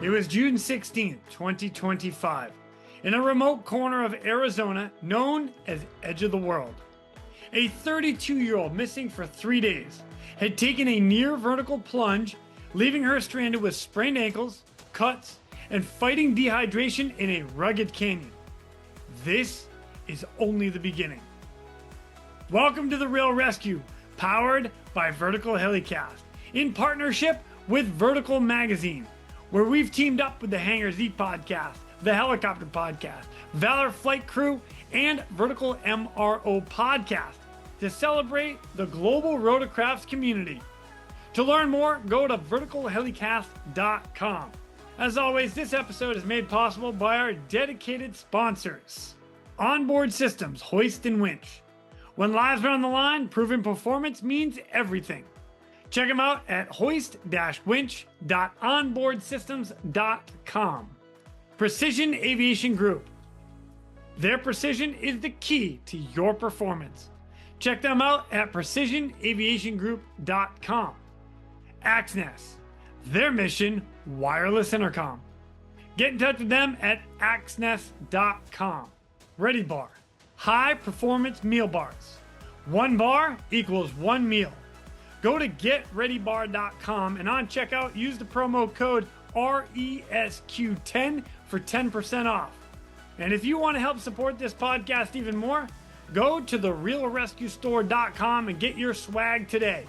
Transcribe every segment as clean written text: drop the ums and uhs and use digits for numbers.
It was June 16th, 2025, in a remote corner of Arizona known as Edge of the World. A 32-year-old missing for 3 days had taken a near vertical plunge, leaving her stranded with sprained ankles, cuts, and fighting dehydration in a rugged canyon. This is only the beginning. Welcome to the Real ResQ, powered by Vertical Helicast, in partnership with Vertical Magazine, where we've teamed up with the Hangers Eat Podcast, the Helicopter Podcast, Valor Flight Crew, and Vertical MRO Podcast to celebrate the global rotorcraft community. To learn more, go to verticalhelicast.com. As always, this episode is made possible by our dedicated sponsors. Onboard Systems, Hoist and Winch. When lives are on the line, proven performance means everything. Check them out at hoist-winch.onboardsystems.com. Precision Aviation Group. Their precision is the key to your performance. Check them out at precisionaviationgroup.com. Axness. Their mission, wireless intercom. Get in touch with them at axness.com. Ready Bar. High performance meal bars. One bar equals one meal. Go to getreadybar.com and on checkout, use the promo code ResQ10 for 10% off. And if you want to help support this podcast even more, go to therealresqstore.com and get your swag today.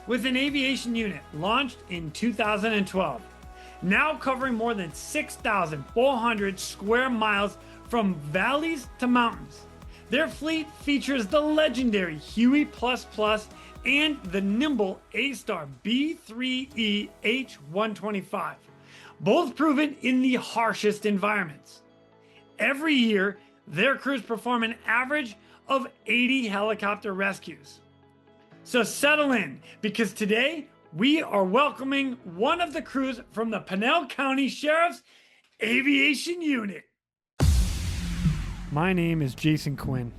With an aviation unit launched in 2012, now covering more than 6,400 square miles from valleys to mountains, their fleet features the legendary Huey++ and the nimble A-Star B3E H125, both proven in the harshest environments. Every year, their crews perform an average of 80 helicopter rescues. So settle in, because today we are welcoming one of the crews from the Pinal County Sheriff's Aviation Unit. My name is Jason Quinn.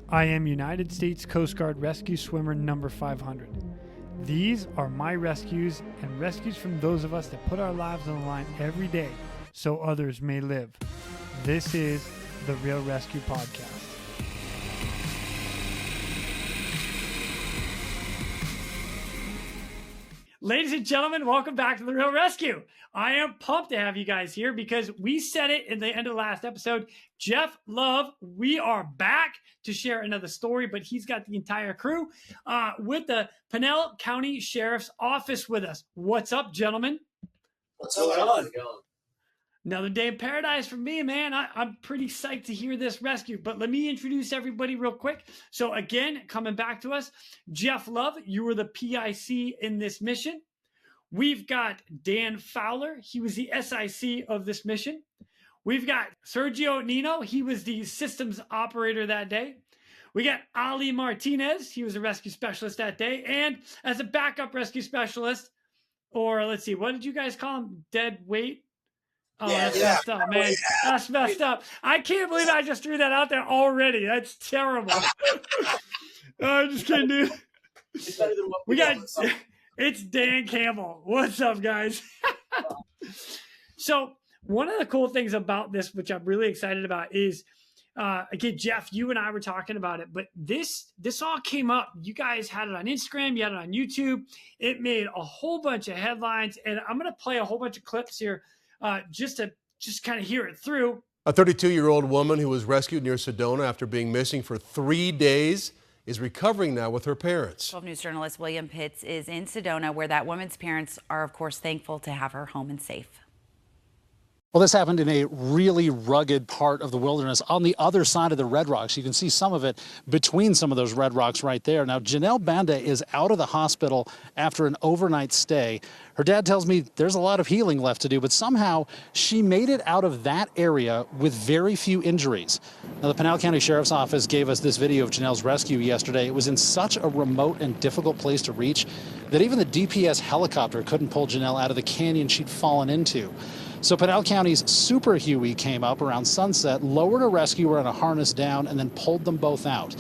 I am United States Coast Guard Rescue Swimmer number 500. These are my rescues and rescues from those of us that put our lives on the line every day so others may live. This is the Real ResQ Podcast. Ladies and gentlemen, welcome back to the Real ResQ. I am pumped to have you guys here because we said it in the end of the last episode. Jeff Love, we are back to share another story, but he's got the entire crew with the Pinal County Sheriff's Office with us. What's up, gentlemen? What's going on? Another day in paradise for me, man. I'm pretty psyched to hear this rescue, but let me introduce everybody real quick. So again, coming back to us, Jeff Love, you were the PIC in this mission. We've got Dan Fowler. He was the SIC of this mission. We've got Sergio Nino. He was the systems operator that day. We got Ali Martinez. He was a rescue specialist that day. And as a backup rescue specialist, or let's see, what did you guys call him? Dead weight? Oh, that's messed up, man. That's messed up. I can't believe I just threw that out there already. That's terrible. I just can't do it. It's better than what we got. It's Dan Campbell. What's up, guys? So one of the cool things about this, which I'm really excited about, is again, Jeff, you and I were talking about it, but this all came up. You guys had it on Instagram, you had it on YouTube. It made a whole bunch of headlines, and I'm going to play a whole bunch of clips here just to kind of hear it through. A 32-year-old woman who was rescued near Sedona after being missing for 3 days is recovering now with her parents. 12 News journalist William Pitts is in Sedona, where that woman's parents are, of course, thankful to have her home and safe. Well, this happened in a really rugged part of the wilderness on the other side of the Red Rocks. You can see some of it between some of those Red Rocks right there. Now, Janelle Banda is out of the hospital after an overnight stay. Her dad tells me there's a lot of healing left to do, but somehow she made it out of that area with very few injuries. Now, the Pinal County Sheriff's Office gave us this video of Janelle's rescue yesterday. It was in such a remote and difficult place to reach that even the DPS helicopter couldn't pull Janelle out of the canyon she'd fallen into. So Pinal County's Super Huey came up around sunset, lowered a rescuer on a harness down, and then pulled them both out.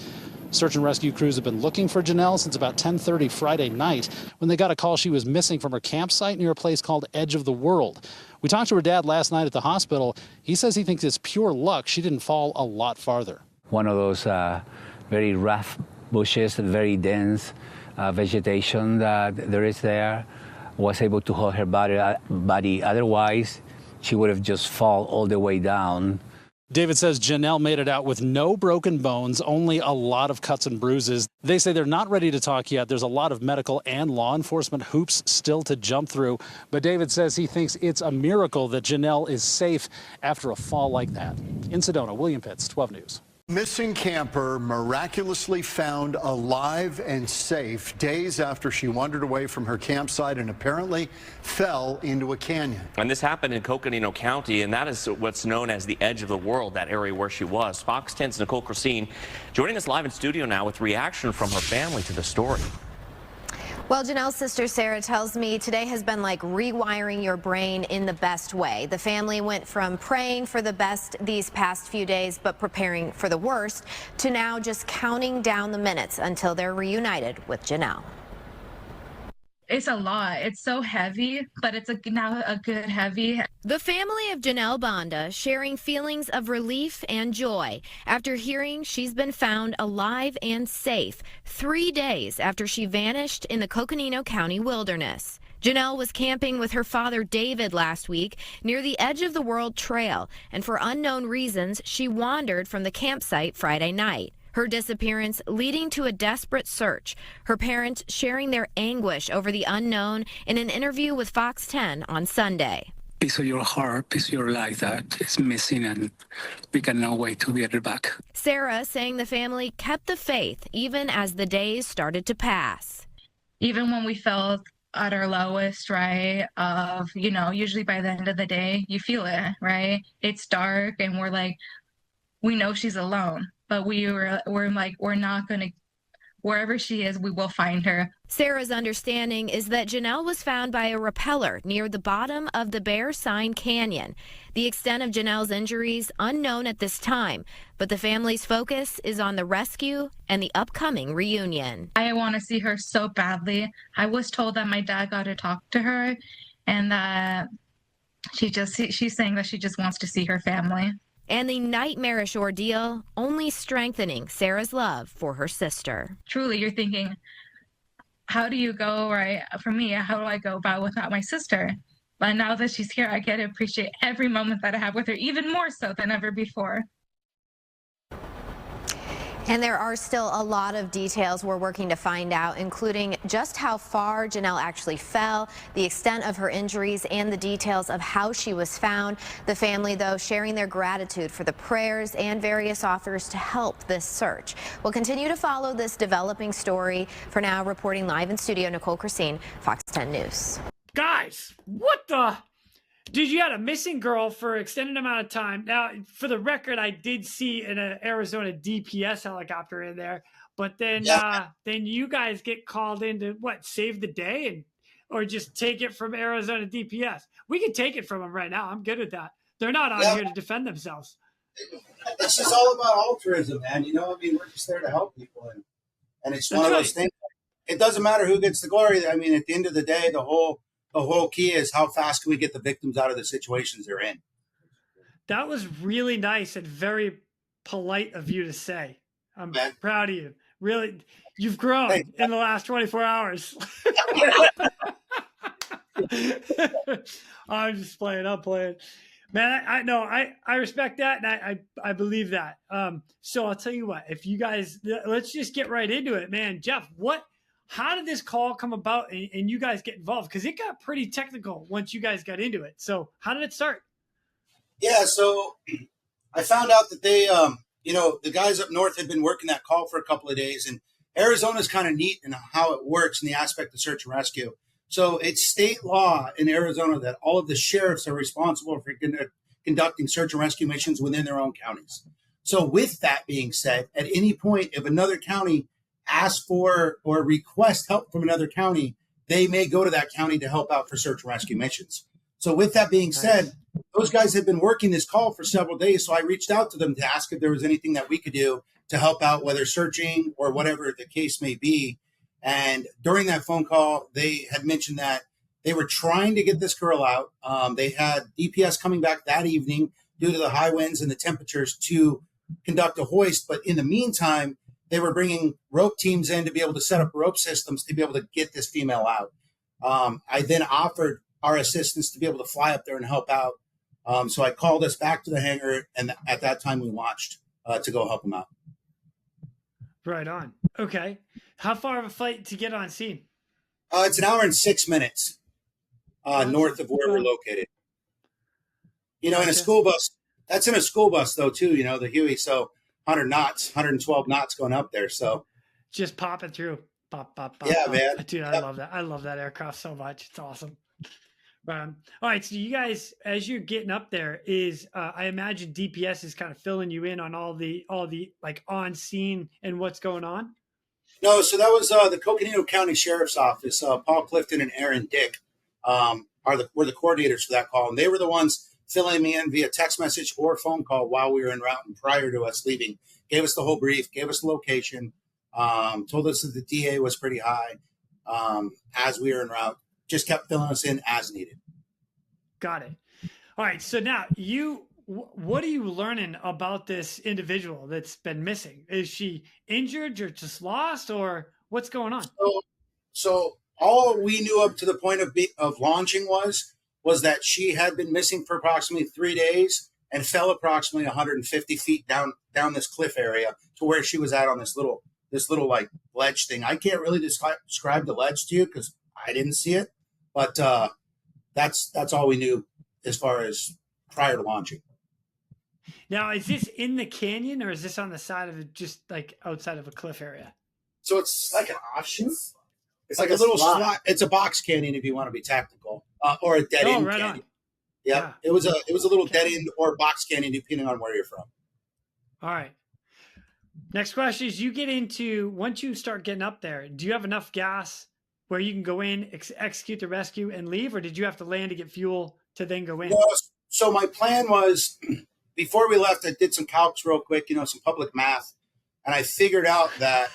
Search and rescue crews have been looking for Janelle since about 10:30 Friday night when they got a call she was missing from her campsite near a place called Edge of the World. We talked to her dad last night at the hospital. He says he thinks it's pure luck she didn't fall a lot farther. One of those very rough bushes, very dense vegetation that there is there, was able to hold her body. Otherwise, she would have just fall all the way down. David says Janelle made it out with no broken bones, only a lot of cuts and bruises. They say they're not ready to talk yet. There's a lot of medical and law enforcement hoops still to jump through. But David says he thinks it's a miracle that Janelle is safe after a fall like that. In Sedona, William Pitts, 12 News. Missing camper miraculously found alive and safe days after she wandered away from her campsite and apparently fell into a canyon. And this happened in Coconino County, and that is what's known as the edge of the world, that area where she was. Fox 10's Nicole Christine joining us live in studio now with reaction from her family to the story. Well, Janelle's sister Sarah tells me today has been like rewiring your brain in the best way. The family went from praying for the best these past few days, but preparing for the worst, to now just counting down the minutes until they're reunited with Janelle. It's a lot. It's so heavy, but it's now a good heavy. The family of Janelle Banda sharing feelings of relief and joy after hearing she's been found alive and safe 3 days after she vanished in the Coconino County wilderness. Janelle was camping with her father David last week near the Edge of the World Trail, and for unknown reasons, she wandered from the campsite Friday night. Her disappearance leading to a desperate search, her parents sharing their anguish over the unknown in an interview with Fox 10 on Sunday. Piece of your heart, piece of your life that is missing, and we cannot wait to get it back. Sarah saying the family kept the faith even as the days started to pass. Even when we felt at our lowest, right, of, usually by the end of the day, you feel it, right? It's dark and we're like, we know she's alone. But we're not going to, wherever she is, we will find her. Sarah's understanding is that Janelle was found by a rappeller near the bottom of the Bear Sign Canyon. The extent of Janelle's injuries unknown at this time, but the family's focus is on the rescue and the upcoming reunion. I want to see her so badly. I was told that my dad got to talk to her, and that she's saying that she just wants to see her family. And the nightmarish ordeal only strengthening Sarah's love for her sister. Truly, you're thinking, how do you go, right? For me, how do I go about without my sister? But now that she's here, I get to appreciate every moment that I have with her, even more so than ever before. And there are still a lot of details we're working to find out, including just how far Janelle actually fell, the extent of her injuries, and the details of how she was found. The family, though, sharing their gratitude for the prayers and various offers to help this search. We'll continue to follow this developing story. For now, reporting live in studio, Nicole Christine, Fox 10 News. Guys, what the? Dude, you had a missing girl for an extended amount of time. Now, for the record, I did see an Arizona DPS helicopter in there, but then then you guys get called in to save the day, or just take it from Arizona DPS. We can take it from them right now. I'm good with that. They're not on here to defend themselves. It's just all about altruism, man. We're just there to help people, and it's one of those things. It doesn't matter who gets the glory. At the end of the day, the whole key is how fast can we get the victims out of the situations they're in. That was really nice and very polite of you to say. I'm proud of you. Really, you've grown in the last 24 hours. I'm just playing. I'm playing. Man, I know. I respect that, and I believe that. So I'll tell you what. If you guys, let's just get right into it, man. Jeff, how did this call come about and you guys get involved? Because it got pretty technical once you guys got into it. So how did it start? Yeah, so I found out that they, the guys up north had been working that call for a couple of days. And Arizona's kind of neat in how it works in the aspect of search and rescue. So it's state law in Arizona that all of the sheriffs are responsible for conducting search and rescue missions within their own counties. So with that being said, at any point, if another county ask for or request help from another county, they may go to that county to help out for search and rescue missions. So with that being said, those guys had been working this call for several days. So I reached out to them to ask if there was anything that we could do to help out, whether searching or whatever the case may be. And during that phone call, they had mentioned that They were trying to get this girl out. They had DPS coming back that evening due to the high winds and the temperatures to conduct a hoist. But in the meantime, they were bringing rope teams in to be able to set up rope systems to be able to get this female out. I then offered our assistants to be able to fly up there and help out. So I called us back to the hangar, and at that time we launched to go help them out. Right on. Okay. How far of a flight to get on scene? It's an hour and 6 minutes north of where we're located. In a school bus. That's in a school bus, though, too, the Huey. So 100 knots, 112 knots going up there. So just pop it through. Pop, pop, pop. Yeah, pop. man. Dude, I love that. I love that aircraft so much. It's awesome. All right. So you guys, as you're getting up there, I imagine DPS is kind of filling you in on all the like on scene and what's going on. No, so that was the Coconino County Sheriff's Office. Paul Clifton and Aaron Dick were the coordinators for that call, and they were the ones filling me in via text message or phone call while we were en route and prior to us leaving. Gave us the whole brief, gave us the location, told us that the DA was pretty high as we were en route. Just kept filling us in as needed. Got it. All right. So now what are you learning about this individual that's been missing? Is she injured or just lost, or what's going on? So all we knew up to the point of launching was that she had been missing for approximately 3 days and fell approximately 150 feet down this cliff area to where she was at on this little like ledge thing. I can't really describe the ledge to you because I didn't see it, but that's all we knew as far as prior to launching. Now, is this in the canyon or is this on the side of it, just like outside of a cliff area? So it's like an offshoot. It's like a little slot. It's a box canyon if you want to be tactical, or a dead end canyon. Yeah, it was a little dead end or box canyon depending on where you're from. All right. Next question is: you get into once you start getting up there, do you have enough gas where you can go in, execute the rescue, and leave, or did you have to land to get fuel to then go in? Well, so my plan was before we left, I did some calcs real quick, some public math, and I figured out that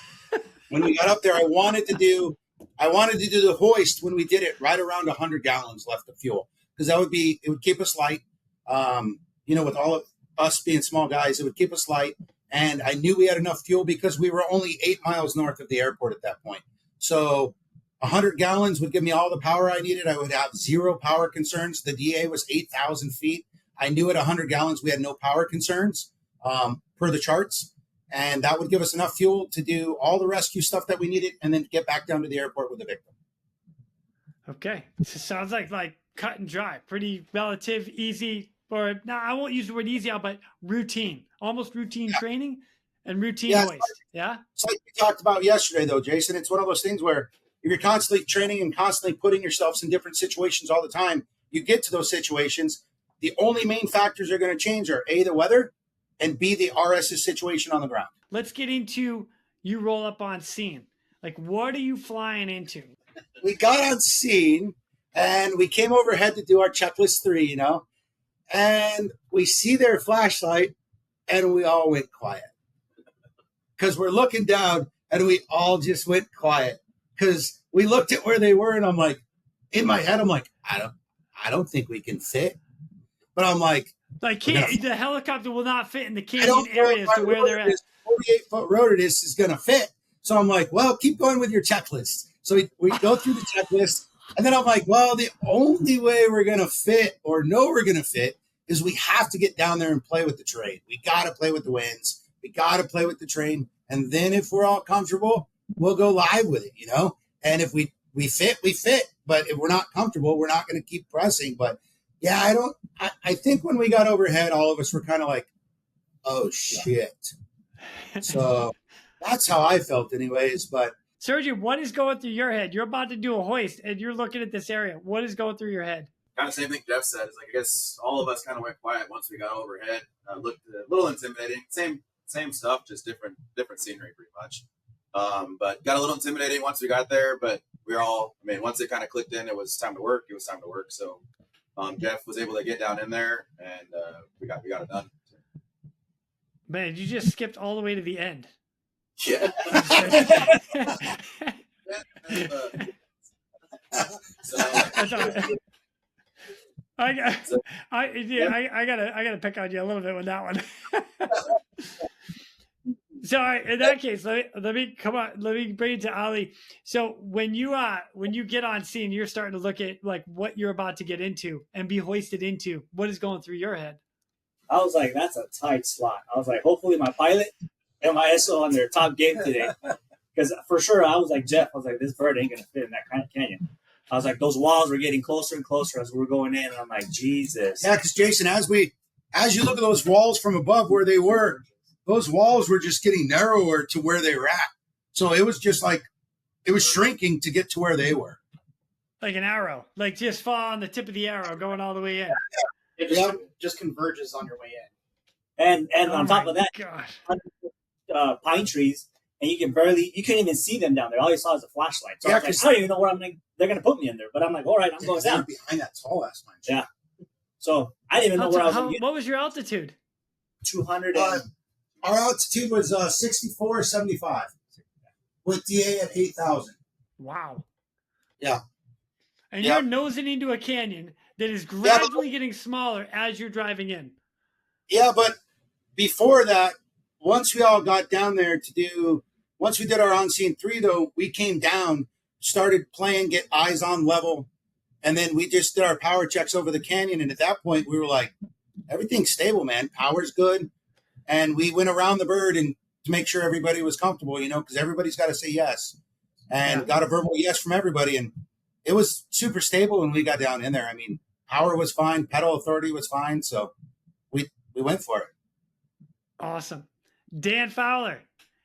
when we got up there, I wanted to do the hoist when we did it right around 100 gallons left of fuel, because it would keep us light. With all of us being small guys, it would keep us light. And I knew we had enough fuel because we were only 8 miles north of the airport at that point. So 100 gallons would give me all the power I needed. I would have zero power concerns. The DA was 8,000 feet. I knew at 100 gallons we had no power concerns per the charts. And that would give us enough fuel to do all the rescue stuff that we needed and then get back down to the airport with the victim. Okay. So it sounds like cut and dry, pretty relative, easy, or no, I won't use the word easy, but routine, almost routine training and routine hoist. Yeah. It's like we talked about yesterday though, Jason. It's one of those things where if you're constantly training and constantly putting yourselves in different situations all the time, you get to those situations. The only main factors are going to change are A, the weather, and B, the RS's situation on the ground. Let's get into you roll up on scene. Like, what are you flying into? We got on scene and we came overhead to do our checklist 3, and we see their flashlight and we all went quiet because we're looking down and we all just went quiet because we looked at where they were and I'm like, in my head, I'm like, I don't think we can fit. But I'm like, the helicopter will not fit in the canyon areas to where they're at. 48-foot rotor disc is going to fit. So I'm like, well, keep going with your checklist. So we go through the checklist. And then I'm like, well, the only way we're going to fit or know we're going to fit is we have to get down there and play with the terrain. We got to play with the winds. We got to play with the terrain. And then if we're all comfortable, we'll go live with it, And if we fit, we fit. But if we're not comfortable, we're not going to keep pressing. But yeah, I think when we got overhead, all of us were kind of like, oh, shit. So that's how I felt anyways. But Sergio, what is going through your head? You're about to do a hoist and you're looking at this area. What is going through your head? Kind of same thing Jeff said. It's like, I guess all of us kind of went quiet once we got overhead. Looked a little intimidating. Same stuff, just different scenery pretty much. But got a little intimidating once we got there. But we were all, once it kind of clicked in, it was time to work. So Jeff was able to get down in there and we got it done. Man, you just skipped all the way to the end. Yeah. So, That's all right. I gotta pick on you a little bit with that one. So in that case, let me bring it to Ali. So when you get on scene, you're starting to look at like what you're about to get into and be hoisted into. What is going through your head? I was like, that's a tight slot. I was like, hopefully my pilot and my SO on their top game today. Because for sure, I was like, Jeff, I was like, this bird ain't going to fit in that kind of canyon. I was like, those walls were getting closer and closer as we were going in. And I'm like, Jesus. Yeah, because Jason, as you look at those walls from above where they were, those walls were just getting narrower to where they were at. So it was just like, it was shrinking to get to where they were. Like an arrow, like just fall on the tip of the arrow going all the way in. Yeah. It just converges on your way in. And on top of that, pine trees, and you couldn't even see them down there. All you saw is a flashlight. So I was like, I don't even know where they're going to put me in there. But I'm like, all right, I'm going down. Behind that tall ass pine tree. Yeah. So I didn't even know where I was going. What was your altitude? 200. Our altitude was 64.75 with DA at 8,000. Wow. Yeah. And you're nosing into a canyon that is gradually getting smaller as you're driving in. Yeah, but before that, once we all got down there once we did our on-scene 3, though, we came down, started playing, get eyes on level, and then we just did our power checks over the canyon. And at that point, we were like, everything's stable, man. Power's good. And we went around the bird and to make sure everybody was comfortable, because everybody's got to say yes. And got a verbal yes from everybody. And it was super stable when we got down in there. I mean, power was fine. Pedal authority was fine. So we went for it. Awesome. Dan Fowler,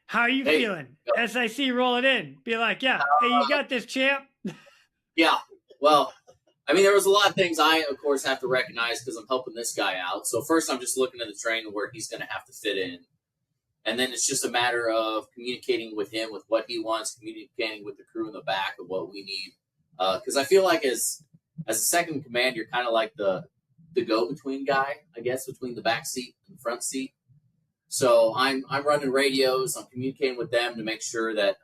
how are you feeling? SIC rolling in. Be like, hey, you got this, champ. Yeah. Well, I mean, there was a lot of things I, of course, have to recognize because I'm helping this guy out. So first, I'm just looking at the terrain where he's going to have to fit in. And then it's just a matter of communicating with him with what he wants, communicating with the crew in the back of what we need. Because I feel like as a second in command, you're kind of like the go-between guy, I guess, between the back seat and the front seat. So I'm running radios. I'm communicating with them to make sure that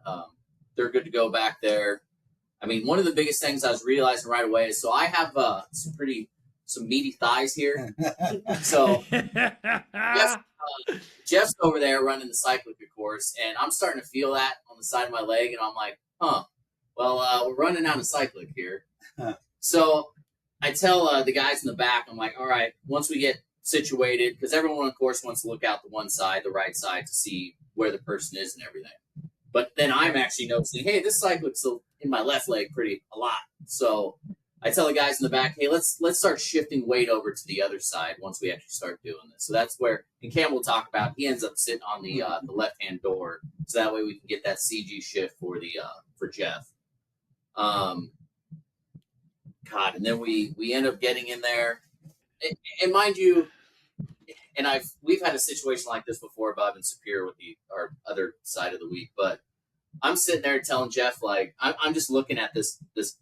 they're good to go back there. I mean, one of the biggest things I was realizing right away is, so I have some meaty thighs here. So Jeff's over there running the cyclic, of course, and I'm starting to feel that on the side of my leg, and I'm like, well, we're running out of cyclic here. So I tell the guys in the back, I'm like, all right, once we get situated, because everyone, of course, wants to look out the one side, the right side, to see where the person is and everything. But then I'm actually noticing, hey, this cyclic's in my left leg a lot. So I tell the guys in the back, hey, let's start shifting weight over to the other side once we actually start doing this. So that's where, and Cam will talk about, he ends up sitting on the left-hand door, so that way we can get that CG shift for Jeff. And then we end up getting in there, and mind you, and we've had a situation like this before, Bob and Superior, with our other side of the week, but I'm sitting there telling Jeff, like, I'm just looking at this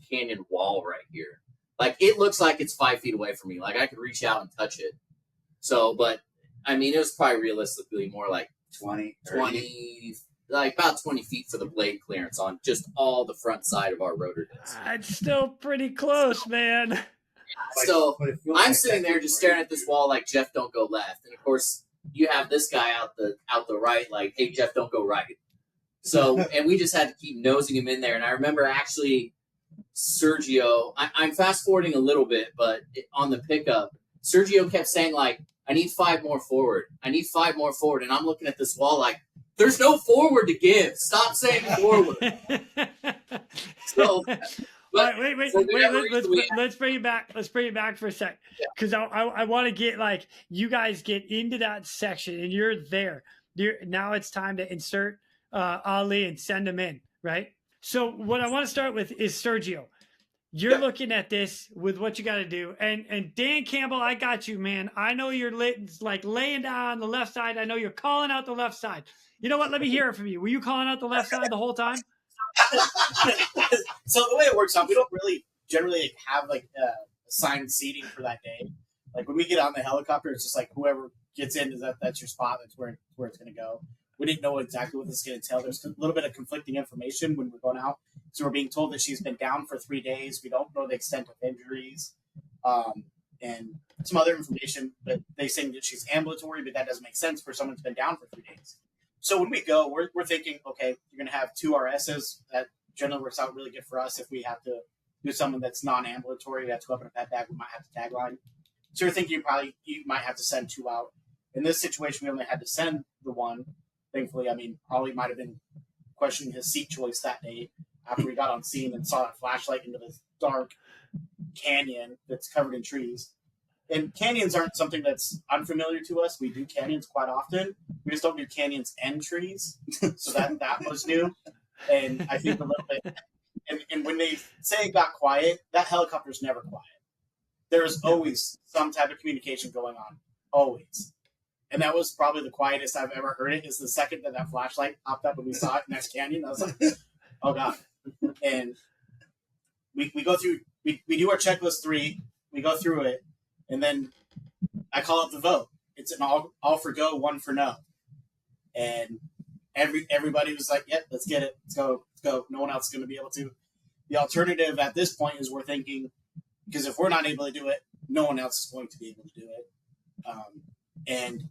canyon wall right here. Like, it looks like it's 5 feet away from me. Like, I could reach out and touch it. So, but, I mean, it was probably realistically more like 20, like about 20 feet for the blade clearance on just all the front side of our rotor disc. It's still pretty close, man. So I'm sitting there just staring at this wall like, Jeff, don't go left. And, of course, you have this guy out the right, like, hey, Jeff, don't go right. So, and we just had to keep nosing him in there. And I remember actually Sergio, I'm fast forwarding a little bit, but on the pickup, Sergio kept saying, like, I need 5 more forward. I need 5 more forward. And I'm looking at this wall like, there's no forward to give. Stop saying forward. So, wait. Let's bring it back. Let's bring it back for a sec, because I want to get, like, you guys get into that section and you're there. Now it's time to insert Ali and send him in, right? So what I want to start with is Sergio. You're looking at this with what you got to do, and Dan Campbell, I got you, man. I know you're like laying down on the left side. I know you're calling out the left side. You know what? Let me hear it from you. Were you calling out the left side the whole time? So the way it works out, we don't really generally have like assigned seating for that day. Like when we get on the helicopter, it's just like whoever gets in, that's your spot. That's where it's going to go. we didn't know exactly what this is going to entail. There's a little bit of conflicting information when we're going out. So we're being told that she's been down for 3 days. We don't know the extent of injuries and some other information, but they saying that she's ambulatory, but that doesn't make sense for someone who's been down for 3 days. So when we go, we're thinking, okay, you're going to have 2 RSs. That generally works out really good for us. If we have to do someone that's non-ambulatory, we have to go up in a pet bag, we might have to tagline. So you're thinking you might have to send 2 out. In this situation, we only had to send the 1. Thankfully, I mean, probably might have been questioning his seat choice that day after we got on scene and saw that flashlight into this dark canyon that's covered in trees. And canyons aren't something that's unfamiliar to us. We do canyons quite often. We just don't do canyons and trees. So that was new. And I think a little bit. And when they say it got quiet, that helicopter's never quiet. There's always some type of communication going on. Always. And that was probably the quietest I've ever heard it, is the second that flashlight popped up and we saw it next canyon. I was like, oh God. And we go through, we do our checklist 3, we go through it, and then I call up the vote. It's an all for go, 1 for no. And everybody was like, yep, let's get it. Let's go. No one else is going to be able to. The alternative at this point is we're thinking, because if we're not able to do it, no one else is going to be able to do it. And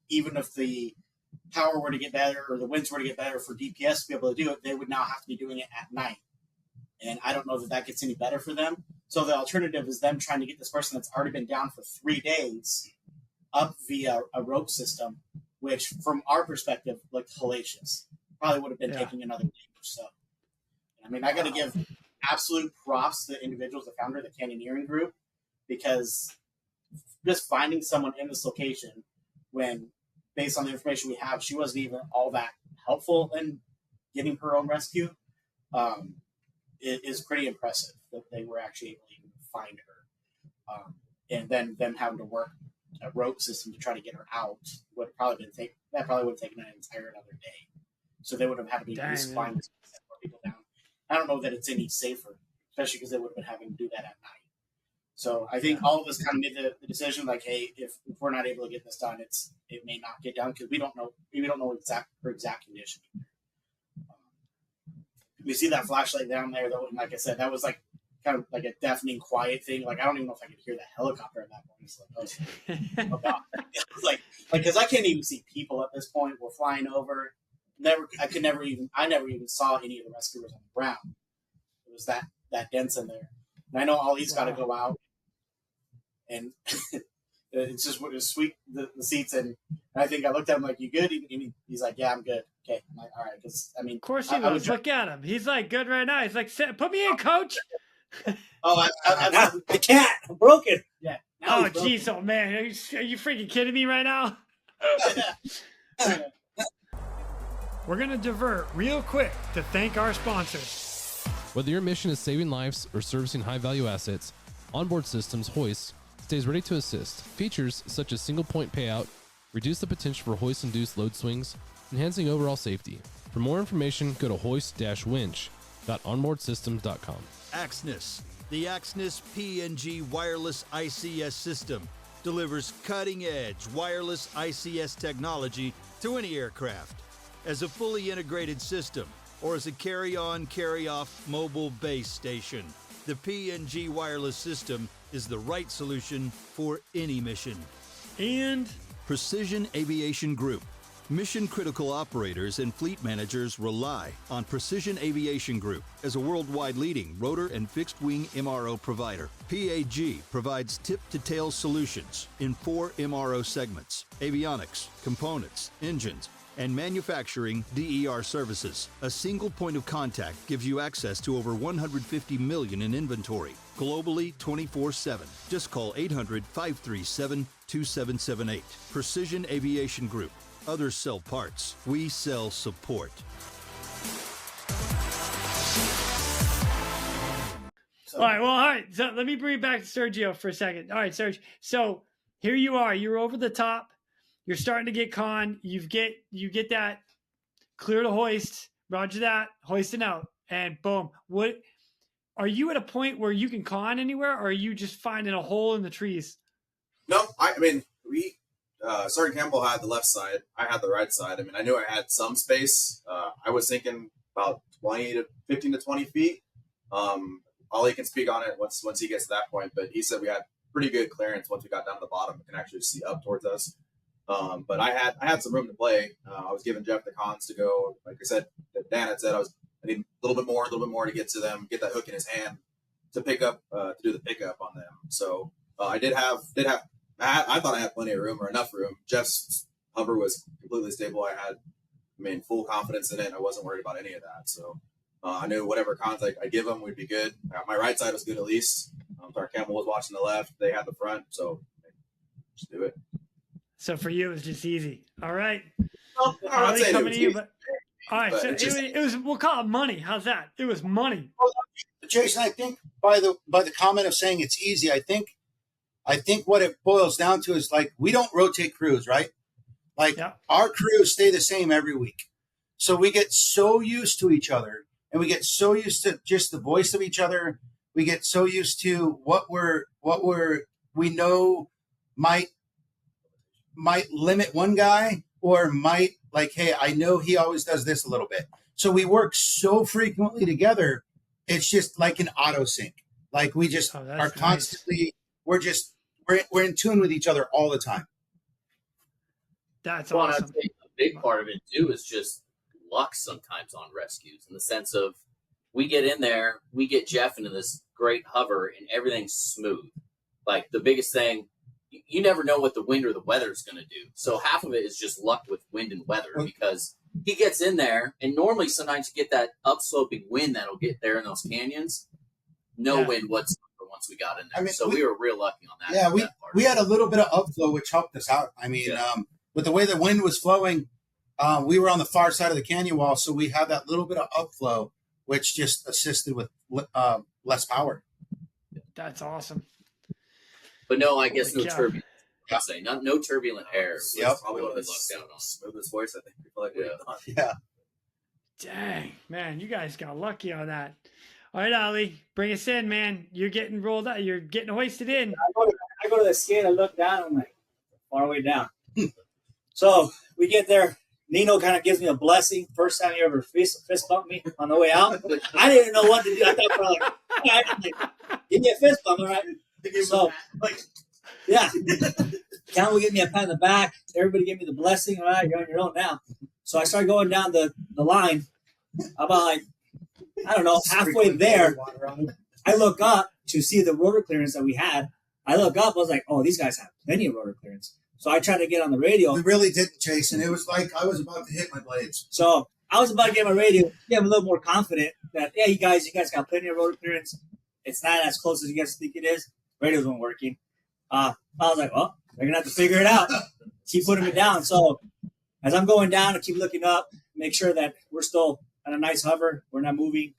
even if the power were to get better or the winds were to get better for DPS to be able to do it, they would now have to be doing it at night. And I don't know that gets any better for them. So the alternative is them trying to get this person that's already been down for 3 days up via a rope system, which from our perspective looked hellacious. Probably would have been taking another day or so. I mean, I got to give absolute props to the individuals that founded the canyoneering group, because just finding someone in this location when, based on the information we have, she wasn't even all that helpful in getting her own rescue, it is pretty impressive that they were actually able to even find her. And then them having to work a rope system to try to get her out would probably would have taken an entire another day. So they would have had to be responding to more people down. I don't know that it's any safer, especially because they would have been having to do that at night. So I think all of us kind of made the decision, like, hey, if we're not able to get this done, it may not get done, because we don't know her exact condition. We see that flashlight down there, though, and like I said, that was like kind of like a deafening quiet thing. Like, I don't even know if I could hear the helicopter at that point. It's like, oh God. like because I can't even see people at this point. We're flying over. I never even saw any of the rescuers on the ground. It was that dense in there. And I know Ollie's got to go out, and it's just sweep the seats. And I think I looked at him like, "You good?" He's like, "Yeah, I'm good." Okay, I'm like, "All right," because I mean, of course he was. Look at him. He's like good right now. He's like, "Put me in, coach." Oh, I can't. I'm broken. Yeah. Oh, jeez, oh man, are you freaking kidding me right now? We're gonna divert real quick to thank our sponsors. Whether your mission is saving lives or servicing high-value assets, Onboard Systems Hoist stays ready to assist. Features such as single-point payout reduce the potential for hoist-induced load swings, enhancing overall safety. For more information, go to hoist-winch.onboardsystems.com. Axnis. The Axnis PNG wireless ICS system delivers cutting-edge wireless ICS technology to any aircraft. As a fully integrated system, or as a carry-on, carry-off mobile base station, the PNG wireless system is the right solution for any mission. And Precision Aviation Group. Mission-critical operators and fleet managers rely on Precision Aviation Group as a worldwide leading rotor and fixed-wing MRO provider. PAG provides tip-to-tail solutions in 4 MRO segments: avionics, components, engines, and manufacturing DER services. A single point of contact gives you access to over 150 million in inventory, globally 24/7. Just call 800-537-2778. Precision Aviation Group. Others sell parts. We sell support. All right. So let me bring it back to Sergio for a second. All right, Serge. So here you are. You're over the top. You're starting to get con. You get that clear to hoist. Roger that. Hoisting out. And boom. What are you at a point where you can con anywhere, or are you just finding a hole in the trees? No, I mean, Sergeant Campbell had the left side. I had the right side. I mean, I knew I had some space. I was thinking about 15 to 20 feet. Ollie can speak on it once he gets to that point, but he said we had pretty good clearance once we got down to the bottom. We can actually see up towards us. But I had some room to play. I was giving Jeff the cons to go. Like I said, Dan had said I need a little bit more to get to them, get that hook in his hand to pick up, to do the pickup on them. So I thought I had plenty of room or enough room. Jeff's hover was completely stable. I had, full confidence in it. I wasn't worried about any of that. So I knew whatever cons I give them would be good. My right side was good at least. Sergeant Campbell was watching the left. They had the front. So just do it. So for you, it was just easy. All right. Well, I'm not saying coming to you, but all right. but So it was, we'll call it money. How's that? It was money. Jason, I think by the comment of saying it's easy, I think what it boils down to is like we don't rotate crews, right? Like our crews stay the same every week. So we get so used to each other and we get so used to just the voice of each other. We get so used to what we know might limit one guy or might like, hey, I know he always does this a little bit. So we work so frequently together. It's just like an auto sync. Like we just are constantly, we're in tune with each other all the time. That's awesome. I think a big part of it too is just luck sometimes on rescues, in the sense of we get in there, we get Jeff into this great hover, and everything's smooth. Like the biggest thing, you never know what the wind or the weather is going to do. So half of it is just luck with wind and weather, because he gets in there, and normally sometimes you get that upsloping wind that'll get there in those canyons. No wind whatsoever once we got in there. So we were real lucky on that. Yeah, we had a little bit of upflow, which helped us out. With the way the wind was flowing, we were on the far side of the canyon wall, so we had that little bit of upflow, which just assisted with less power. That's awesome. But no, I guess no turbulence. I'd say no turbulent air. Yep. Probably what we lucked out on. Smoothest voice I think people like. Yeah. Dang, man, you guys got lucky on that. All right, Ollie, bring us in, man. You're getting rolled out. You're getting hoisted in. I go to the skid. I look down. I'm like, far way down. So we get there. Nino kind of gives me a blessing. First time he ever fist bumped me on the way out. I didn't know what to do. I thought, give me a fist bump, all right? So, yeah. Count will give me a pat on the back. Everybody give me the blessing. All right, you're on your own now. So I started going down the line. About halfway there, I look up to see the rotor clearance that we had. I look up, I was like, oh, these guys have plenty of rotor clearance. So I tried to get on the radio. We really didn't, Jason. It was like I was about to hit my blades. So I was about to get my radio, get a little more confident that, yeah, you guys got plenty of rotor clearance. It's not as close as you guys think it is. Radios weren't working. I was like, well, they're going to have to figure it out. Keep putting it down. So as I'm going down, I keep looking up, make sure that we're still at a nice hover. We're not moving.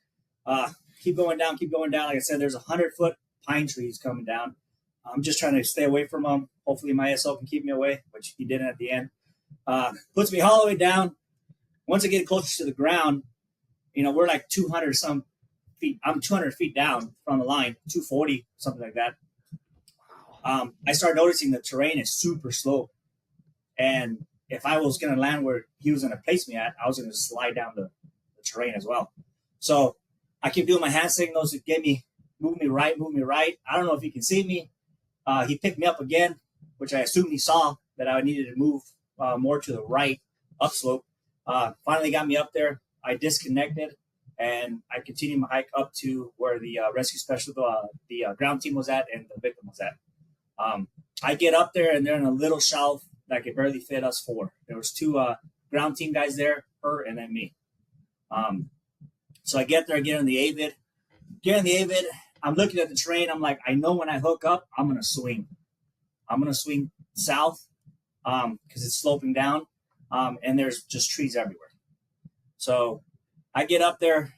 Keep going down. Like I said, there's 100-foot pine trees coming down. I'm just trying to stay away from them. Hopefully my SO can keep me away, which he didn't at the end. Puts me all the way down. Once I get closer to the ground, we're like 200 some feet. I'm 200 feet down from the line, 240, something like that. I start noticing the terrain is super slow. And if I was going to land where he was going to place me at, I was going to slide down the terrain as well. So I keep doing my hand signals to move me right. I don't know if he can see me. He picked me up again, which I assumed he saw that I needed to move more to the right upslope. Finally got me up there. I disconnected, and I continued my hike up to where the rescue special, the ground team was at and the victim was at. I get up there, and they're in a little shelf that could barely fit us four. There was two ground team guys there, her and then me. So I get there, I get in the AVID. I'm looking at the terrain. I'm like, I know when I hook up, I'm going to swing. I'm going to swing south because it's sloping down, and there's just trees everywhere. So I get up there.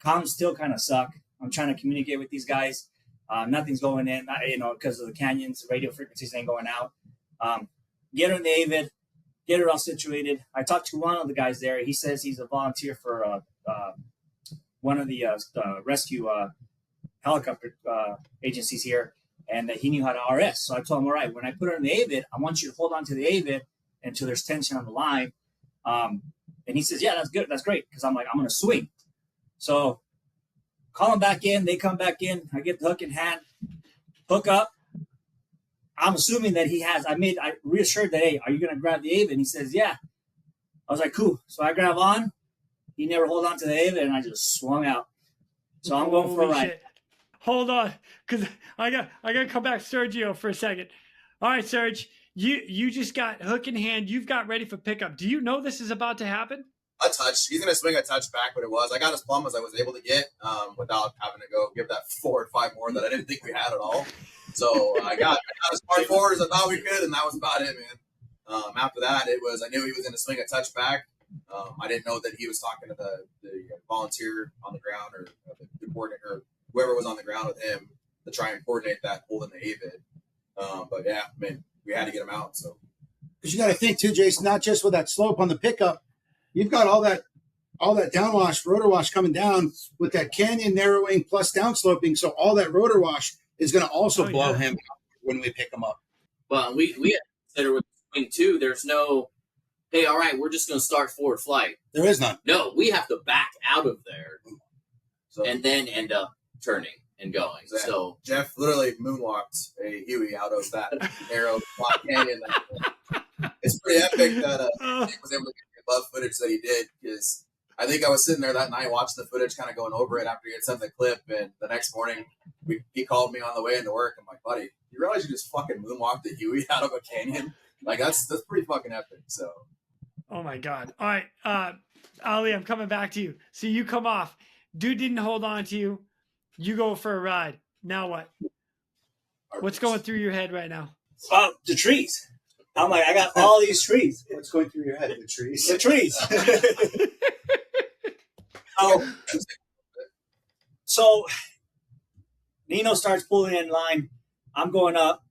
Comms still kind of suck. I'm trying to communicate with these guys. Nothing's going in, because of the canyons. The radio frequencies ain't going out. Get her in the AVID, get her all situated. I talked to one of the guys there. He says he's a volunteer for one of the rescue helicopter agencies here, and that he knew how to RS. So I told him, all right, when I put her in the AVID, I want you to hold on to the AVID until there's tension on the line. And he says, yeah, that's good. That's great. Because I'm like, I'm going to swing. So call him back in. They come back in. I get the hook in hand, hook up. I'm assuming that he has. I reassured that, hey, are you going to grab the AVID? And he says, yeah. I was like, cool. So I grab on. He never hold on to the AVID, and I just swung out. So I'm going for a ride. Shit. Hold on, because I got to come back, Sergio, for a second. All right, Serge, you just got hook in hand. You've got ready for pickup. Do you know this is about to happen? A touch. He's going to swing a touch back, but it was. I got as plumb as I was able to get without having to go give that 4 or 5 more that I didn't think we had at all. So I got as far forward as I thought we could, and that was about it, man. After that, I knew he was going to swing a touch back. I didn't know that he was talking to the volunteer on the ground or the coordinator, or whoever was on the ground with him to try and coordinate that pull in the AVID. But yeah, I mean, we had to get him out. So because you got to think too, Jason, not just with that slope on the pickup, you've got all that downwash, rotor wash coming down with that canyon narrowing plus downsloping. So all that rotor wash is going to also blow him out when we pick him up. Well, we had to consider with the swing too. There's no, hey, all right, we're just going to start forward flight. There is none. No, we have to back out of there and then end up turning and going. Exactly. So Jeff literally moonwalked a Huey out of that narrow flat canyon. It's pretty epic that he was able to get the above footage that he did, because I think I was sitting there that night watching the footage, kind of going over it after he had sent the clip, and the next morning he called me on the way into work. I'm like, buddy, you realize you just fucking moonwalked the Huey out of a canyon? Like, that's pretty fucking epic. So, oh my God. All right, Ali, I'm coming back to you. So you come off. Dude didn't hold on to you. You go for a ride. Now what? What's going through your head right now? The trees. I'm like, I got all these trees. What's going through your head? The trees. The trees. So Nino starts pulling in line. I'm going up.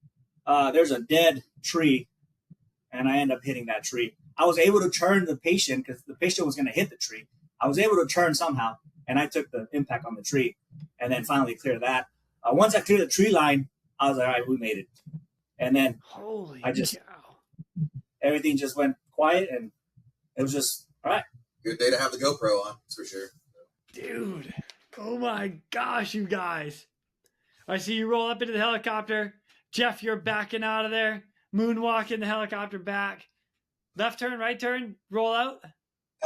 There's a dead tree, and I end up hitting that tree. I was able to turn the patient because the patient was going to hit the tree. I was able to turn somehow, and I took the impact on the tree, and then finally clear that. Once I cleared the tree line, I was like, all right, we made it. And then everything just went quiet, and it was just, all right. Good day to have the GoPro on, that's for sure. Dude, oh my gosh, you guys. I see you roll up into the helicopter. Jeff, you're backing out of there. Moonwalking the helicopter back. Left turn, right turn, roll out.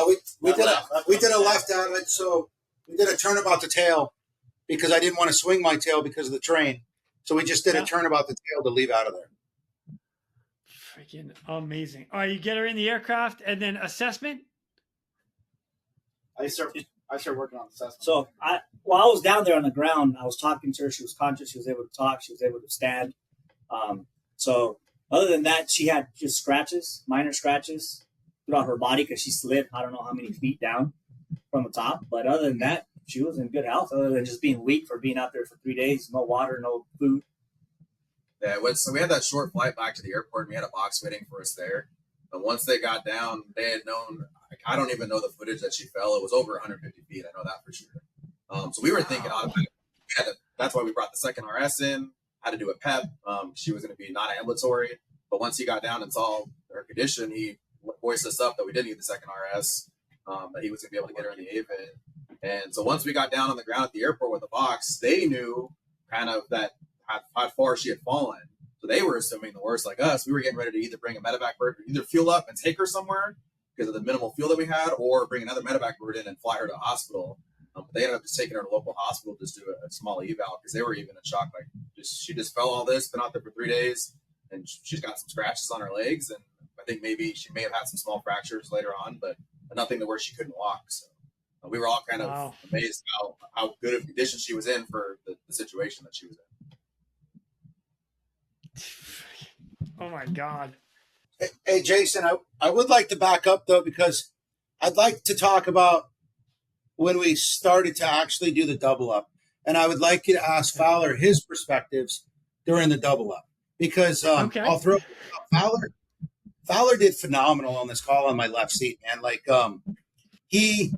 We did a left out of it, so we did a turnabout the tail because I didn't want to swing my tail because of the train. So we just did a turnabout the tail to leave out of there. Freaking amazing. All right, you get her in the aircraft and then assessment? I start working on assessment. So while I was down there on the ground, I was talking to her. She was conscious. She was able to talk. She was able to stand. So other than that, she had just scratches, minor scratches throughout her body because she slid I don't know how many feet down from the top. But other than that, she was in good health, other than just being weak for being out there for 3 days, no water, no food. Yeah, so we had that short flight back to the airport, and we had a box waiting for us there. But once they got down, they had known, I don't even know the footage that she fell. It was over 150 feet. I know that for sure. So we were thinking automatically, that's why we brought the second RS in, had to do a PEP. She was going to be not ambulatory. But once he got down and saw her condition, he voiced us up that we didn't need the second RS, that he was going to be able to get her in the AVID. And so once we got down on the ground at the airport with the box, they knew kind of that how far she had fallen. So they were assuming the worst like us. We were getting ready to either bring a medevac bird, either fuel up and take her somewhere because of the minimal fuel that we had, or bring another medevac bird in and fly her to a hospital. But they ended up just taking her to a local hospital, just do a small eval, because they were even in shock. Like, she just fell all this, been out there for 3 days, and she's got some scratches on her legs. And I think maybe she may have had some small fractures later on, but nothing to where she couldn't walk. So we were all kind of amazed how good of condition she was in for the situation that she was in. Oh my God. Hey, Jason, I would like to back up though, because I'd like to talk about when we started to actually do the double up. And I would like you to ask Fowler his perspectives during the double up, because I'll throw Fowler did phenomenal on this call on my left seat, man. Like, he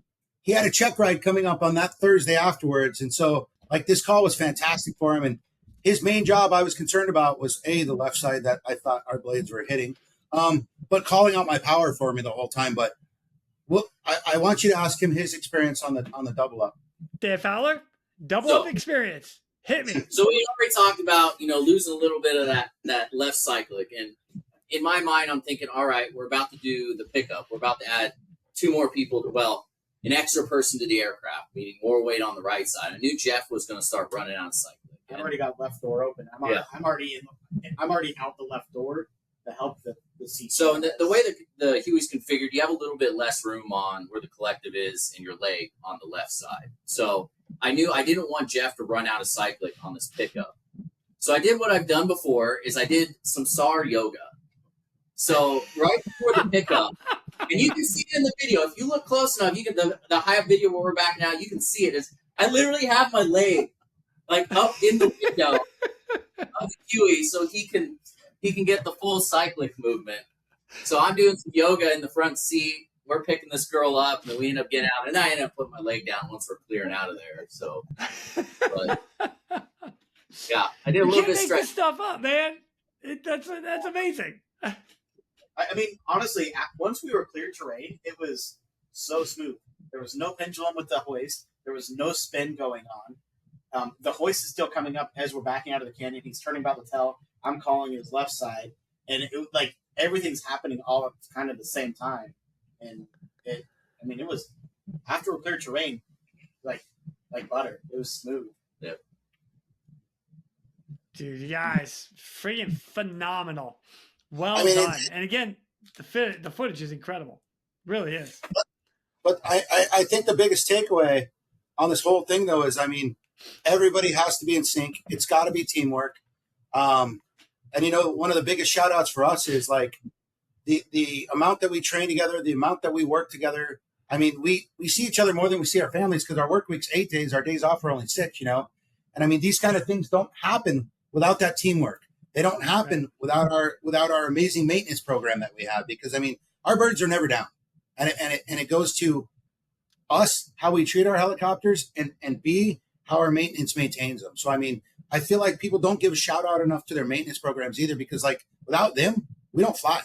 had a check ride coming up on that Thursday afterwards. And so like this call was fantastic for him. And his main job I was concerned about was the left side that I thought our blades were hitting, but calling out my power for me the whole time. But I want you to ask him his experience on the double up. Dave Fowler, double up experience. Hit me. So we already talked about, losing a little bit of that left cyclic. And in my mind, I'm thinking, all right, we're about to do the pickup. We're about to add 2 more people an extra person to the aircraft, meaning more weight on the right side. I knew Jeff was going to start running out of cyclic. I've already got left door open. I'm already out the left door to help the seat. So the way the Huey's configured, you have a little bit less room on where the collective is in your leg on the left side. So I knew I didn't want Jeff to run out of cyclic on this pickup. So I did what I've done before is I did some SAR yoga. So right before the pickup, and you can see it in the video. If you look close enough, you can the high video where we're back now, you can see it. I literally have my leg up in the window of the Huey so he can get the full cyclic movement. So I'm doing some yoga in the front seat. We're picking this girl up, and then we end up getting out. And I end up putting my leg down once we're clearing out of there. So, but, yeah, I did a little bit of stretch. This stuff up, man. That's amazing. I mean, honestly, once we were clear terrain, it was so smooth. There was no pendulum with the hoist. There was no spin going on. The hoist is still coming up as we're backing out of the canyon. He's turning about to tell. I'm calling his left side, and it everything's happening all at kind of the same time. And it was after we cleared terrain, like butter. It was smooth. Yep. Dude, you guys, freaking phenomenal. Well done. And again, the footage is incredible. Really is. But I think the biggest takeaway on this whole thing, though, is, everybody has to be in sync. It's got to be teamwork. And, one of the biggest shout outs for us is the amount that we train together, the amount that we work together. We see each other more than we see our families because our work week's 8 days, our days off are only 6, And these kind of things don't happen without that teamwork. They don't happen without our amazing maintenance program that we have because, our birds are never down. And it goes to us, how we treat our helicopters, and B, how our maintenance maintains them. So, I feel like people don't give a shout out enough to their maintenance programs either because, without them, we don't fly.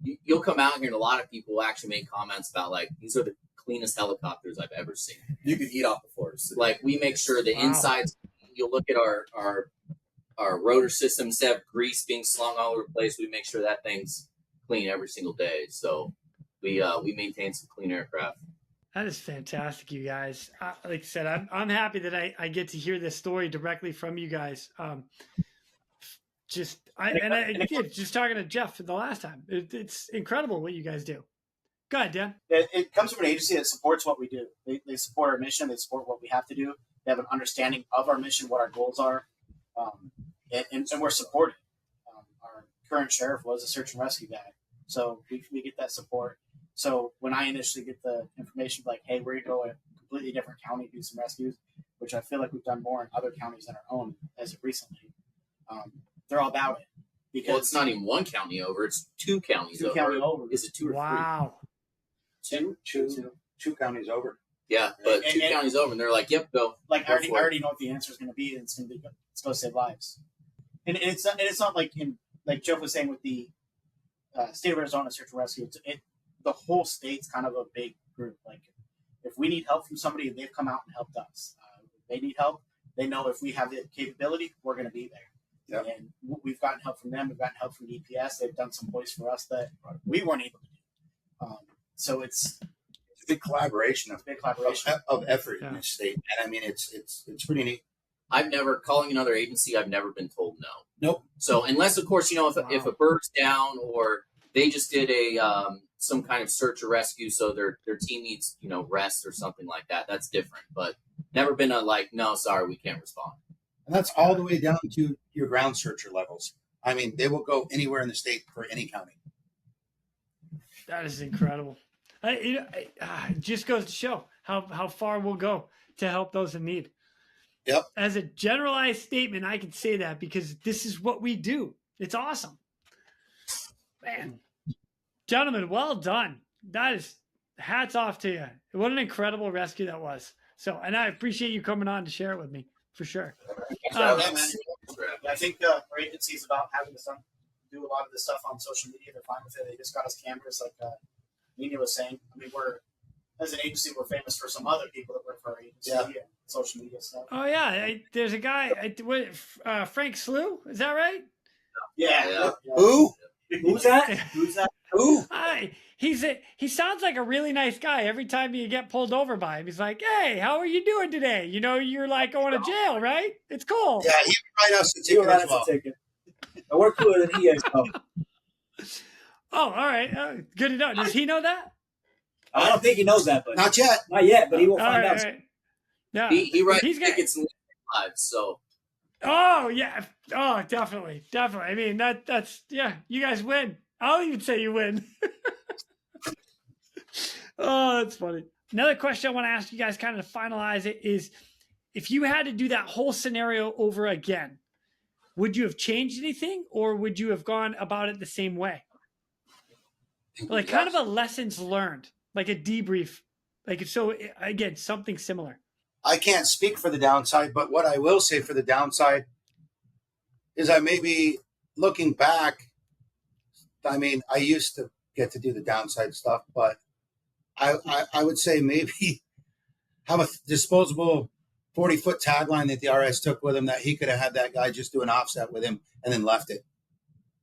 You'll come out here and a lot of people will actually make comments about, these are the cleanest helicopters I've ever seen. You can eat off the floors. We make sure the insides, you'll look at our rotor system, instead of grease being slung all over the place, we make sure that thing's clean every single day. So we maintain some clean aircraft. That is fantastic, you guys. Like I said, I'm happy that I get to hear this story directly from you guys. Just talking to Jeff the last time. It's incredible what you guys do. Go ahead, Dan. It comes from an agency that supports what we do. They support our mission. They support what we have to do. They have an understanding of our mission, what our goals are, and we're supported. Our current sheriff was a search and rescue guy, so we get that support. So when I initially get the information hey, we're going to go to a completely different county, do some rescues, which I feel like we've done more in other counties than our own as of recently, they're all about it. Because it's not even one county over; it's 2 counties over. Is it 2 or 3? Wow. Two counties over. Yeah, but 2 counties over, and they're like, "Yep, go." I already know what the answer is going to be, and it's going to save lives. And it's not like Jeff was saying with the state of Arizona search and rescue. The whole state's kind of a big group. If we need help from somebody, they've come out and helped us. If they need help, they know if we have the capability, we're going to be there. Yep. And we've gotten help from them. We've gotten help from EPS. They've done some hoists for us that we weren't able to do. So it's a big collaboration of effort in this state. And it's pretty neat. I've never, calling another agency, I've never been told no. Nope. So unless, of course, if a bird's down or they just did some kind of search or rescue, so their team needs, rest or something like that, that's different. But never been no, sorry, we can't respond. And that's all the way down to your ground searcher levels. They will go anywhere in the state for any county. That is incredible. It just goes to show how far we'll go to help those in need. Yep. As a generalized statement, I can say that because this is what we do. It's awesome. Man, gentlemen, well done. That is hats off to you. What an incredible rescue that was. So, and I appreciate you coming on to share it with me for sure. I think our agency is about having to do a lot of this stuff on social media. They're fine with it. They just got us cameras, like Nina was saying. I mean, as an agency, we're famous for some other people that work for our agency and social media stuff. Oh yeah, there's a guy. Frank Slew, is that right? Yeah. Who? Who's that? Who's that? Who? Hi. He sounds like a really nice guy. Every time you get pulled over by him, he's like, "Hey, how are you doing today? You know, you're like going to jail, right? It's cool." Yeah, he would write us a ticket as well. I work cooler than he is. Oh, all right. Good to know. Does he know that? I don't think he knows that, but not yet. Not yet, but he will find out. Right. Yeah, he writes tickets live, so. Oh yeah. Oh, definitely. I mean, that's you guys win. I'll even say you win. Oh, that's funny. Another question I want to ask you guys, kind of to finalize it, is if you had to do that whole scenario over again, would you have changed anything, or would you have gone about it the same way? Like kind of a lessons learned, like a debrief, like so again, something similar. I can't speak for the downside, but what I will say for the downside is I maybe looking back, I mean, I used to get to do the downside stuff, but I would say maybe have a disposable 40-foot tagline that the RS took with him that he could have had that guy just do an offset with him and then left it.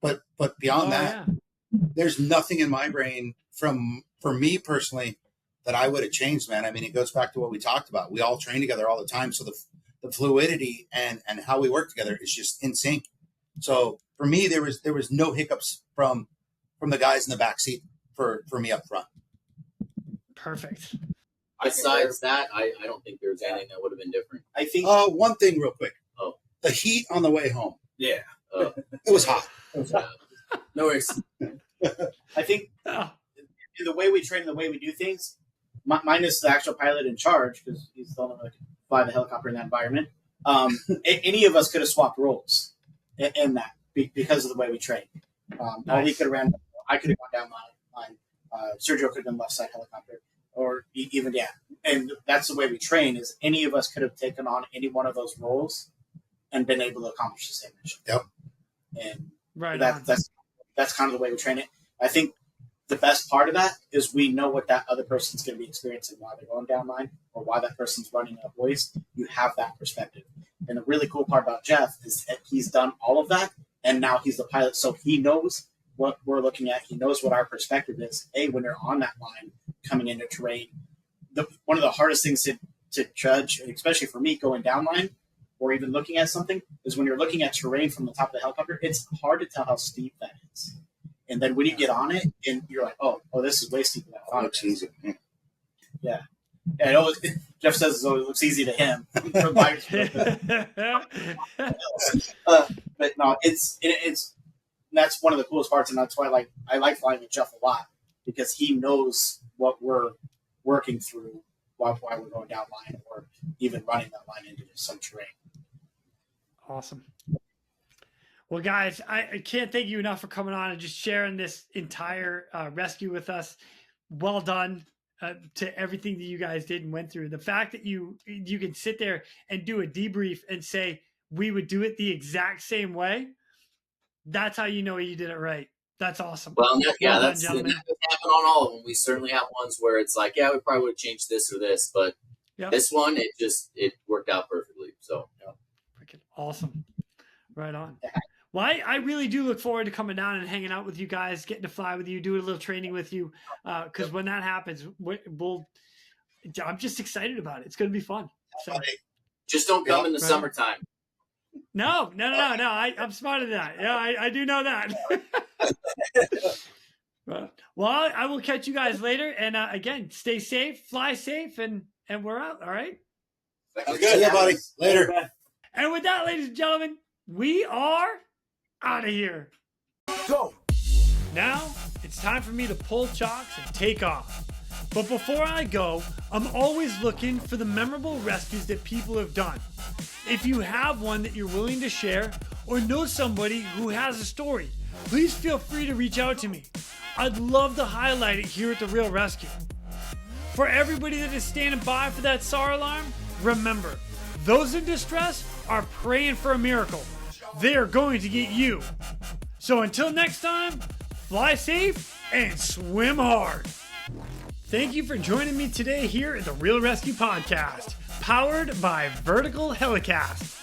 But beyond that, there's nothing in my brain for me personally that I would have changed, man. I mean, it goes back to what we talked about. We all train together all the time. So the fluidity and how we work together is just in sync. So for me, there was no hiccups from the guys in the back seat for me up front. Perfect. Besides that, I don't think there's anything that would have been different. I think one thing real quick. Oh. The heat on the way home. Yeah. It was hot. No worries. I think the way we train, the way we do things, minus the actual pilot in charge, because he's the only one that can fly the helicopter in that environment. Any of us could have swapped roles in that because of the way we train. All he could have ran. I could have gone down line. Sergio could have been left side helicopter, or even And that's the way we train. Is any of us could have taken on any one of those roles and been able to accomplish the same mission. Yep. And that's kind of the way we train it. I think the best part of that is we know what that other person's going to be experiencing while they're going down line or why that person's running a voice. You have that perspective. And the really cool part about Jeff is that he's done all of that, and now he's the pilot, so he knows what we're looking at. He knows what our perspective is. Hey, when you're on that line coming into terrain, one of the hardest things to judge, especially for me going down line or even looking at something, is when you're looking at terrain from the top of the helicopter, it's hard to tell how steep that is. And then when you get on it, and you're like, oh, this is way steeper than I thought. Looks easy. Yeah. And Jeff says it always looks easy to him. But no, it's that's one of the coolest parts, and that's why I like flying with Jeff a lot, because he knows what we're working through while we're going down line or even running that line into some terrain. Awesome. Well, guys, I can't thank you enough for coming on and just sharing this entire rescue with us. Well done to everything that you guys did and went through. The fact that you can sit there and do a debrief and say, we would do it the exact same way, that's how you know you did it right. That's awesome. Well, that happen on all of them. We certainly have ones where it's like, we probably would have changed this or this, but this one, it worked out perfectly. So, freaking awesome. Right on. Well, I really do look forward to coming down and hanging out with you guys, getting to fly with you, doing a little training with you. Because when that happens, I'm just excited about it. It's going to be fun. So, just don't come in the summertime. No. I'm smarter than that. Yeah, I do know that. Well, I will catch you guys later. And again, stay safe, fly safe, and we're out. All right. Sounds good. Yeah, buddy. Later. And with that, ladies and gentlemen, we are out of here. Go. Now it's time for me to pull chocks and take off. But before I go, I'm always looking for the memorable rescues that people have done. If you have one that you're willing to share or know somebody who has a story, please feel free to reach out to me. I'd love to highlight it here at the Real ResQ. For everybody that is standing by for that SAR alarm, remember, those in distress are praying for a miracle. they're going to get you. So until next time, fly safe and swim hard. Thank you for joining me today here at the Real ResQ Podcast, powered by Vertical Helicast.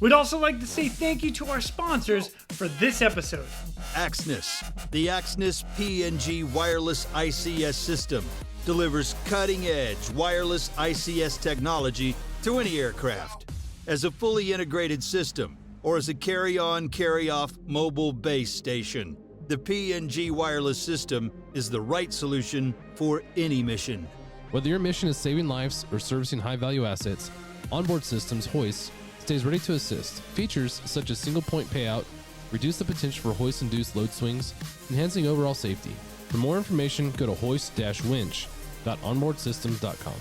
We'd also like to say thank you to our sponsors for this episode. Axnis. The Axnis PNG wireless ICS system delivers cutting-edge wireless ICS technology to any aircraft. As a fully integrated system or as a carry-on, carry-off mobile base station, the PNG wireless system is the right solution for any mission. Whether your mission is saving lives or servicing high-value assets, Onboard Systems Hoist stays ready to assist. Features such as single-point payout reduce the potential for hoist-induced load swings, enhancing overall safety. For more information, go to hoist-winch.onboardsystems.com.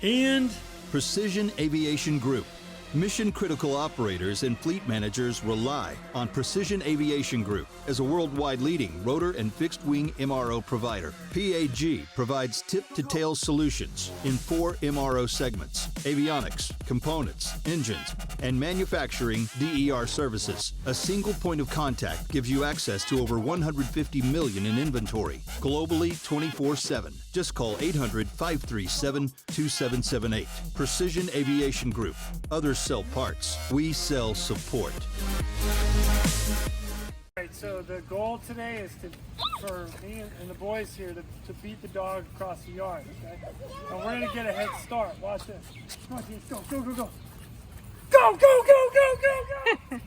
And Precision Aviation Group. Mission-critical operators and fleet managers rely on Precision Aviation Group as a worldwide leading rotor and fixed-wing MRO provider. PAG provides tip-to-tail solutions in 4 MRO segments: avionics, components, engines, and manufacturing DER services. A single point of contact gives you access to over 150 million in inventory, globally 24/7. Just call 800-537-2778. Precision Aviation Group. Others sell parts. We sell support. All right, so the goal today is for me and the boys here to beat the dog across the yard, okay? And we're gonna get a head start. Watch this. Come on, James, go, go, go, go. Go, go, go, go, go, go!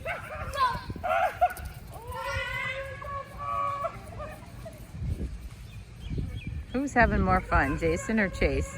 Who's having more fun, Jason or Chase?